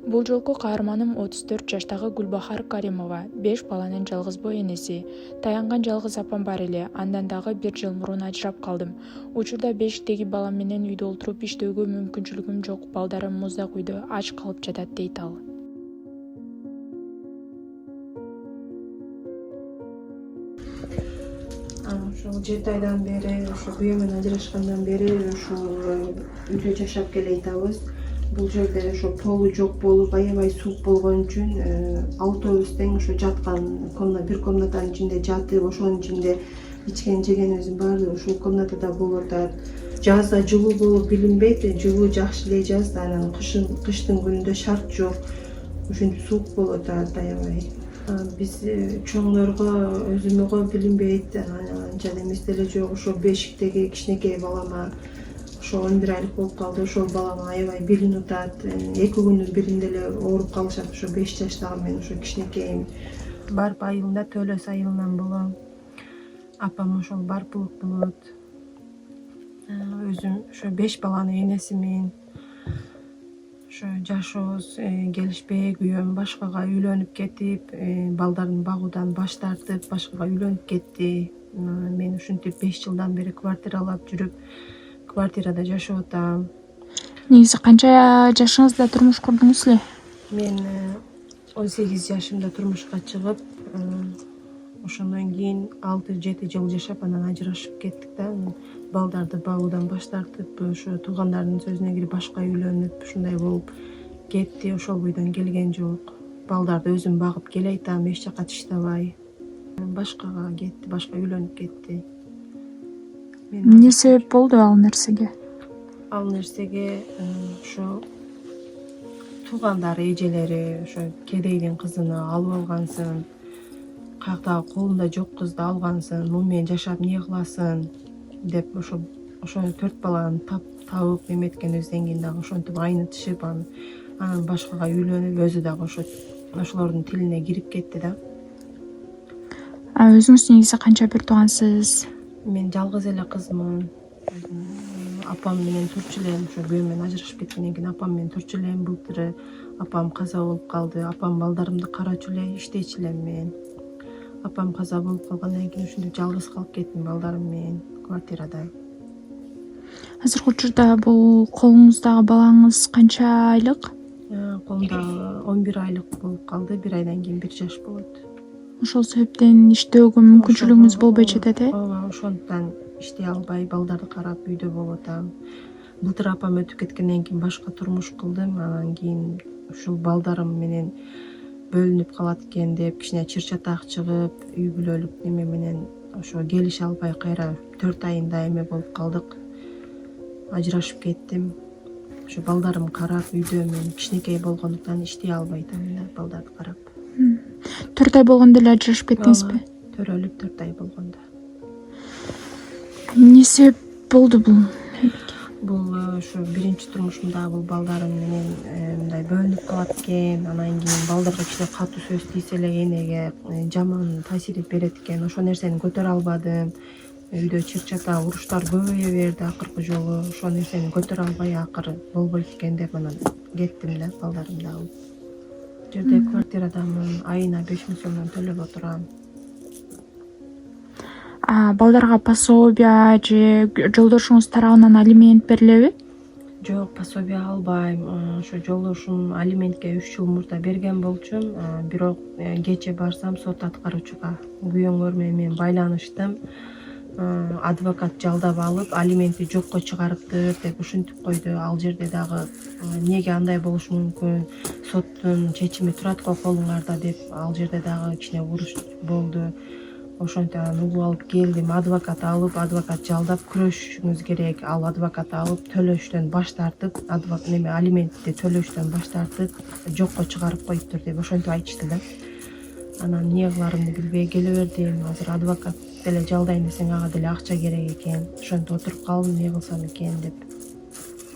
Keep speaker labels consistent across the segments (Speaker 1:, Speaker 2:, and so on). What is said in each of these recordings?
Speaker 1: Бул жолку каарманым 34 жаштагы Гүлбахар Каримова, 5 баланын жалгызбой энеси. Таянган жалгыз апам бар эле, андан дагы 1 жыл мурун ажырап калдым. Учурда 5 балам менен үйдө олтуруп иштөөгө мүмкүнчүлүгүм жок. Балдарым муздак үйдө ач калып жатат, дейт ал.
Speaker 2: Ошол 7 айдан бери, ошо күйөөмөн ажырашкандан бери ошо үйдө жашап келе атабыз. Бул жерде ошо полу жок болуп, аябай суук болгон үчүн алтообуз тең ошо жаткан бир комнатанын ичинде жатып, ошонун ичинде ичкен жегенибиздин баардыгы ушул комнатада болуп атат. Жазда жылуу болуп билинбейт, жылуу жакшы эле жазда, анан кыштын күнүндө шарт жок. Ушинтип суук болуп атат аябай. Биз чоңдорго өзүмөгө билинбейт, анча эмес деле жок. Ошо бешиктеги кичинекей балама ошо 11 айлык болуп калды. Ошол балама аябай билинип атат. 2 күндүн биринде эле ооруп калышат. Ошо 5 жаштагы мен ошо кичинекейим. Барп айылында Төлөс айылынан болом. Апам ошол барпылык болот. Өзүм ошо 5 баланын энесимин. Ошо жашообуз келишпей, күйөөм башкага үйлөнүп кетип, балдарын багуудан баш тартып, башкага үйлөнүп кетти. Мен ушинтип 5 жылдан бери квартиралап жүрүп, квартирада жашап атам.
Speaker 1: Негизи канча жашыңызда турмуш курдуңуз эле?
Speaker 2: Мен 18 жашымда турмушка чыгып, ошондон кийин 6-7 жыл жашап, анан ажырашып кеттик да. Балдарды багуудан баш тартып, ошо туугандарынын сөзүнө кирип башка үйлөнүп, ушундай болуп кетти. Ошол бойдон келген жок. Балдарды өзүм багып келе атам, эч жака тыштабай. Башкага кетти, башка үйлөнүп кетти.
Speaker 1: Эмне себеп болду ал нерсеге?
Speaker 2: Ал нерсеге ошо туугандары, эжелери ошо кедейдин кызын алып алгансың, каяктагы колунда жок кызды алгансың, муну менен жашап эмне кыласың деп ошо 4 баланы табып эметкенибизден кийин дагы ошентип айнытышып, анан башкага үйлөнүп, өзү дагы ошолордун тилине кирип кетти да.
Speaker 1: Өзүңүз негизи канча бир туугансыз?
Speaker 2: Мен жалгыз эле кызмын. Апам менен турчу элем, ошо күйөөм менен ажырашып кеткенден кийин апам менен турчу элем. Былтыр апам каза болуп калды. Апам балдарымды карачу эле, иштечү элем мен. Апам каза болуп калгандан кийин ушинтип жалгыз калып кеттим балдарым менен квартирада.
Speaker 1: Азыркы учурда бул колуңуздагы балаңыз канча айлык?
Speaker 2: Колумда 11 айлык болуп калды. 1 айдан кийин 1 жаш болот.
Speaker 1: Ошол себептен иштөөгө мүмкүнчүлүгүңүз болбой жатат,
Speaker 2: Ооба, ошондуктан иштей албай, балдарды карап үйдө болуп атам. Былтыр апам өтүп кеткенден кийин башка турмуш кылдым. Анан кийин ушул балдарым менен бөлүнүп калат экен деп кичине чыр-чатак чыгып, үй бүлөлүк неме менен ошо келише албай кайра 4 айында эме болуп калдык. Ажырашып кеттим. Ошо балдарым карап, үйдө мен кичинекей болгондуктан иштей албай атам да, балдарды карап.
Speaker 1: 4 ай болгондо эле ажырашып кеттиңизби?
Speaker 2: Төрөлүп 4 ай болгондо.
Speaker 1: Эмне себеп болду бул?
Speaker 2: Бул ошо биринчи турмушумда бул балдарым менен мындай бөлүнүп калат экен. Анан кийин балдарга кичине катуу сөз тийсе эле энеге жаман таасир берет экен. Ошол нерсени көтөрө албадым. Үйдө чыр-чатак, уруштар көбөйө берди акыркы жолу. Ошол нерсени көтөрө албай, акыры болбойт экен деп анан кеттим да, балдарымды алып. Жерде квартирадамын, айына 5 000 сомдон төлөп отурам.
Speaker 1: Балдарга пособия же жолдошуңуз тарабынан алимент берилеби?
Speaker 2: Жок, пособия албайм. Ошо жолдошум алиментке 3 жыл мурда берген болчумун. Бирок кечээ барсам сот аткаруучуга күйөөңөр менен мен байланыштым. Адвокат жалдап алып, алиментти жокко чыгарыптыр деп ушинтип койду. Ал жерде дагы эмнеге андай болушу мүмкүн? Соттун чечими турат го колуңарда деп ал жерде дагы кичине уруш болду. Ошентип анан угуп алып келдим, адвокат алып, адвокат жалдап күрөшүшүңүз керек. Ал адвокат алып төлөштөн баш тартып, алиментти төлөштөн баш тартып, жокко чыгарып коюптур деп ошентип айтышты да. Анан эмне кыларымды билбей келе бердим. Азыр адвокат деле жалдайм десең ага деле акча керек экен. Ошентип отуруп калдым, эмне кылсам экен деп.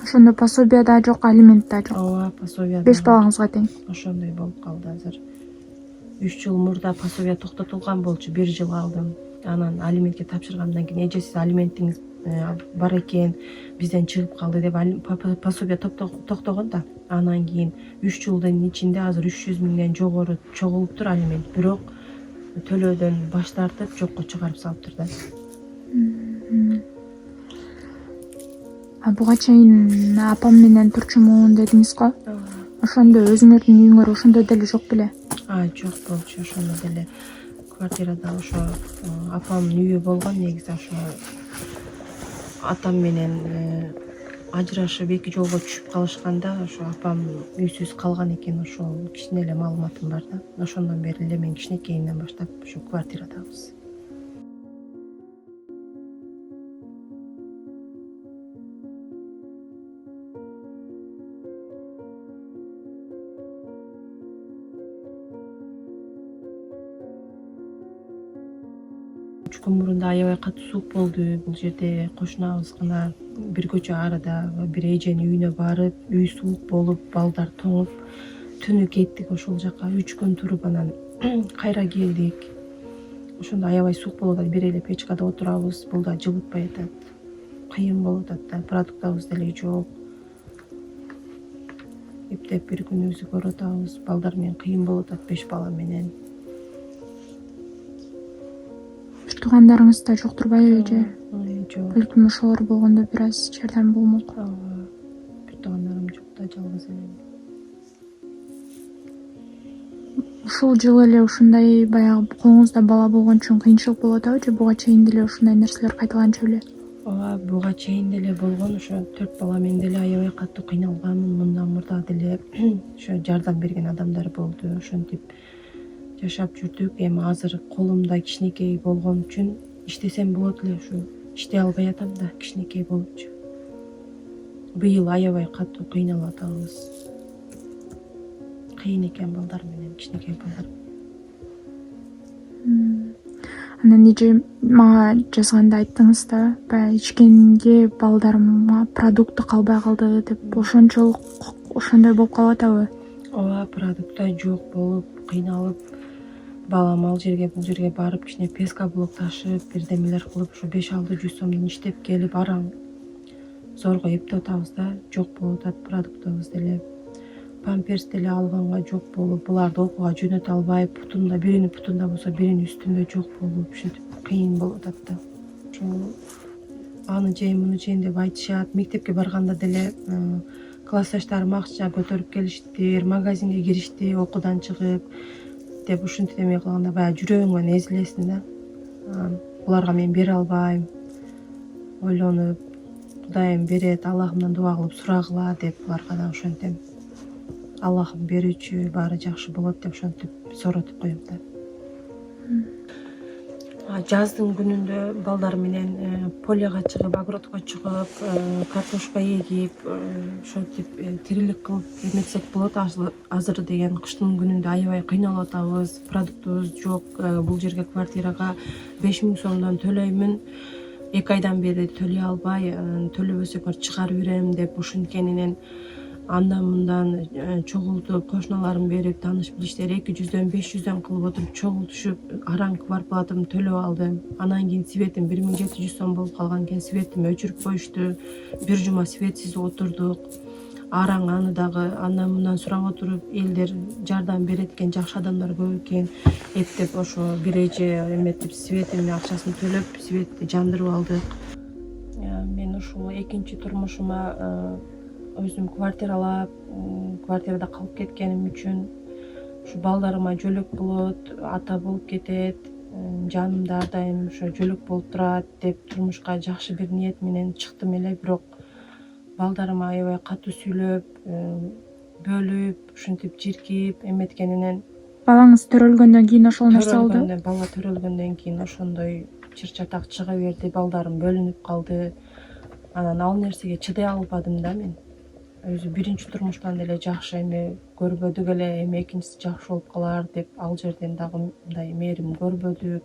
Speaker 1: Ошондо пособия да жок, алимент да жок.
Speaker 2: Ооба, пособия.
Speaker 1: 5 балаңызга тең.
Speaker 2: Ошондой болуп калды азыр. 3 жыл мурда пособия токтотулган болчу, 1 жыл алдым. Анан алиментке тапшыргандан кийин эже сиз алименттиңиз бар экен, бизден чыгып калды деп пособие токтогон да. Анан кийин 3 жылдын ичинде азыр 300 миңден жогору чогулуптур алимент, бирок төлөөдөн баш тартып жокко чыгарып салыптыр да.
Speaker 1: Буга чейин апам менен турчумун дедиңиз го. Ошондо өзүңөрдүн үйүңөр ошондо деле жок беле?
Speaker 2: Жок болчу, ошондо деле квартирада ошо апамдын үйү болгон. Негизи ошо атам менен ажырашып эки жолго түшүп калышканда ошо апам үйсүз калган экен. Ошол кичине эле маалыматым бар да. Ошондон бери эле мен кичинекейимден баштап ушу квартирадабыз. Үч күн мурун да аябай катуу суук болду. Бул жерде кошунабыз гана бир көчө арыда бир эженин үйүнө барып, үй суук болуп, балдар тоңуп, түнү кеттик ошол жака. 3 күн туруп анан кайра келдик. Ошондо аябай суук болуп атат, бир эле печкада отурабыз, бул да жылытпай атат. Кыйын болуп атат да, продуктабыз деле жок. Эптеп бир күнүбүздү көрүп атабыз, балдар менен кыйын болуп атат, 5 бала менен.
Speaker 1: Туугандарыңыз да жок турбайбы же?
Speaker 2: Жок.
Speaker 1: Балким ошолор болгондо бир аз жардам болмок.
Speaker 2: Бир туугандарым жок да, жалгыз элем.
Speaker 1: Ушул жылы эле ушундай баягы колуңузда бала болгон үчүн кыйынчылык болуп атабы же буга чейин деле ушундай нерселер кайталанчу беле?
Speaker 2: Буга чейин деле болгон, ошо 4 бала менен деле аябай катуу кыйналганмын. Мындан мурда деле ошо жардам берген адамдар болду. Ошентип жашап жүрдүк. Эми азыр колумда кичинекей болгон үчүн иштесем болот эле, ушу иштей албай атам да, кичинекей болупчу. Быйыл аябай катуу кыйналып атабыз. Кыйын экен балдар менен, кичинекей балдар.
Speaker 1: Анан эже мага жазганда айттыңыз да, баягы ичкенге балдарыма продукты калбай калды деп, ошондой болуп калып атабы?
Speaker 2: Продукта жок болуп, кыйналып, балам ал жерге бул жерге барып, кичине пескоблок ташып, бирдемелер кылып, ошо 5-600 сомдон иштеп келип, араң зорго эптеп атабыз да, жок болуп атат продуктыбыз деле. Памперс деле алганга жок болуп, буларды окууга жөнөтө албай, биринин путунда болсо биринин үстүндө жок болуп, ушинтип кыйын болуп атат да. Ошол аны жейм, муну жейм деп айтышат. Мектепке барганда деле классташтарым акча көтөрүп келиштир, магазинге киришти окуудан чыгып деп ушинтип эме кылганда баягы жүрөгүңөн эзилесиң да. Буларга мен бере албайм, ойлонуп, Кудайым берет, Аллахымдан дуа кылып сурагыла деп буларга да ошентем. Аллахым берүүчү, баары жакшы болот деп ошентип сооротуп коем да. Жаздын күнүндө балдар менен полега чыгып, огородко чыгып, картошка эгип, ошентип тирилик кылып эметсек болот. Азыр деген кыштын күнүндө аябай кыйналып атабыз, продуктубуз жок. Бул жерге квартирага 5000 сомдон төлөймүн. 2 айдан бери төлөй албай, төлөбөсөңөр чыгарып берем деп ушинткенинен андан мындан чогултуп, кошуналарым берип, тааныш билиштер 200дөн 500дөн кылып отуруп чогултушуп, араңкы квартплатамды төлөп алдым. Анан кийин светим 1700 сом болуп калган экен, светимди өчүрүп коюшту. Бир жума светсиз отурдук. Араң аны дагы андан мындан сурап отуруп, элдер жардам берет экен, жакшы адамдар көп экен. Эптеп ошо бир эже эметип светимдин акчасын төлөп, светти жандырып алдык. Мен ушул экинчи турмушума өзүм квартиралап, квартирада калып кеткеним үчүн ушу балдарыма жөлөк болот, ата болуп кетет, жанымда ар дайым ошо жөлөк болуп турат деп турмушка жакшы бир ниет менен чыктым эле, бирок балдарыма аябай катуу сүйлөп, бөлүп, ушинтип жиркип эметкенинен
Speaker 1: Балаңыз төрөлгөндөн кийин ошол нерсе болду?
Speaker 2: Бала төрөлгөндөн кийин ошондой чыр-чатак чыга берди, балдарым бөлүнүп калды. Анан ал нерсеге чыдай албадым да мен. Өзү биринчи турмуштан деле жакшы эме көрбөдүк эле, эми экинчиси жакшы болуп калар деп ал жерден дагы мындай мээрим көрбөдүк.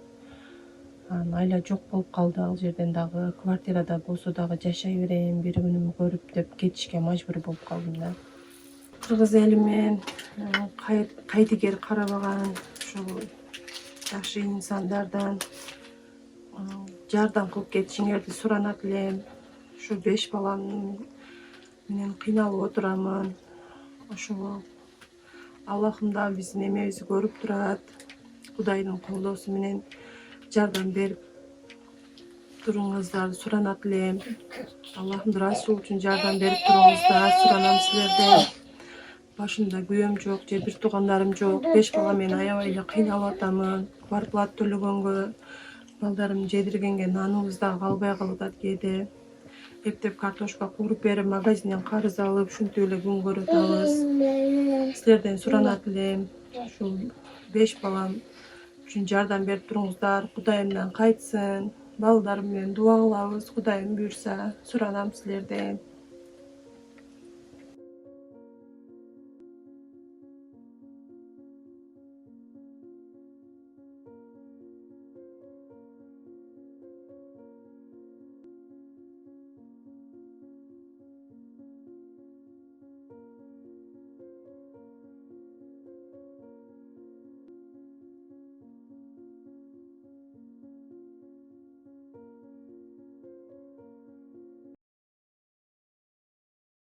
Speaker 2: Анан айла жок болуп калды ал жерден дагы. Квартирада болсо дагы жашай берейин, бир күнүм көрүп деп кетишке мажбур болуп калдым да. Кыргыз элимен кайдыгер карабаган ушул жакшы инсандардан жардам кылып кетишиңерди суранат элем. Ушу 5 балам менен кыйналып отурамын. Ошого Аллахым да биздин эмебизди көрүп турат. Кудайдын колдоосу менен жардам берип туруңуздарды суранат элем. Аллахым ыраазычылык үчүн жардам берип туруңуздар, суранам силерден. Башымда күйөөм жок, же бир туугандарым жок. 5 бала менен аябай эле кыйналып атамын. Квартплата төлөгөнгө, балдарым жедиргенге наныбыз дагы калбай калып атат кээде. Эптеп картошка кууруп берип, магазинден карыз алып, ушинтип эле күн көрүп атабыз. Силерден суранат элем. Ушул 5 балам үчүн жардам берип туруңуздар. Кудайымдан кайтсын. Балдарым менен дуа кылабыз. Кудайым буйрса, суранам силерден.